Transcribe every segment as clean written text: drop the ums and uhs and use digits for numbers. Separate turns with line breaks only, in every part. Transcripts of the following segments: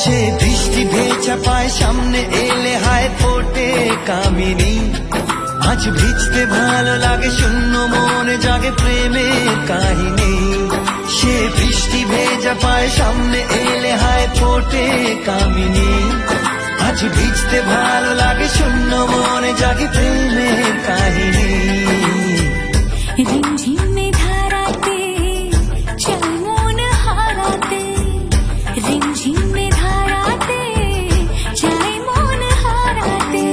সে বৃষ্টি ভেজা পায় সামনে এলে হায় ফোটে কামিনী। আজ ভিজতে ভালো লাগে শূন্য মনে জাগে প্রেমের কাহিনী। সে বৃষ্টি ভেজা পায় সামনে এলে হায় ফোটে কামিনী। আজ ভিজতে ভালো লাগে শূন্য মনে জাগে প্রেমের কাহিনী।
রিমঝিমে ধারাতে চাই মন হারাতে, রিমঝিমে ধারাতে চাই মন হারাতে।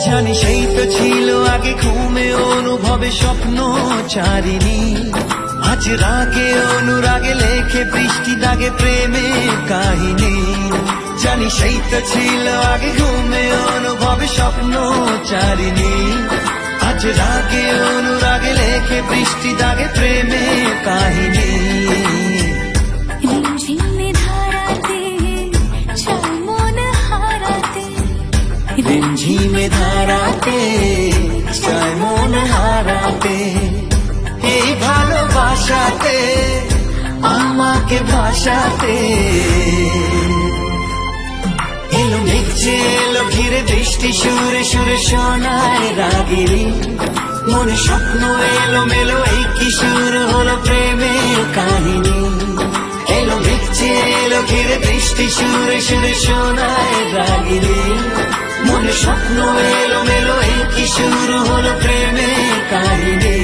জানি সেই তো ছিল আগে ঘুমে অনুভবে স্বপ্ন চারিণী। আজ রাগে অনুরাগে লেখে বৃষ্টি দাগে প্রেমের কাহিনী। জানি সেই তো ছিল আগে ঘুমে অনুভবে স্বপ্ন চারিণী। আজ রাগে অনুরাগে লেখে বৃষ্টি দাগে প্রেমের কাহিনী।
রিমঝিমে ধারাতে চাই মন হারাতে,
রিমঝিমে ধারাতে চাই মন হারাতে। এই ভালোবাসাতে আমাকে ভাসাতে। এলো মেঘে এলো ঘিরে বৃষ্টি সুরে সুরে শোনায় রাগিনী। মনে স্বপ্ন এলো মেলো এই কি শুরু হলো প্রেমের কাহিনী। এলো মেঘে এলো ঘিরে বৃষ্টি সুরে সুরে শোনায় রাগিনী। মনে স্বপ্ন এলো মেলো এই কি শুরু হলো প্রেমের কাহিনী।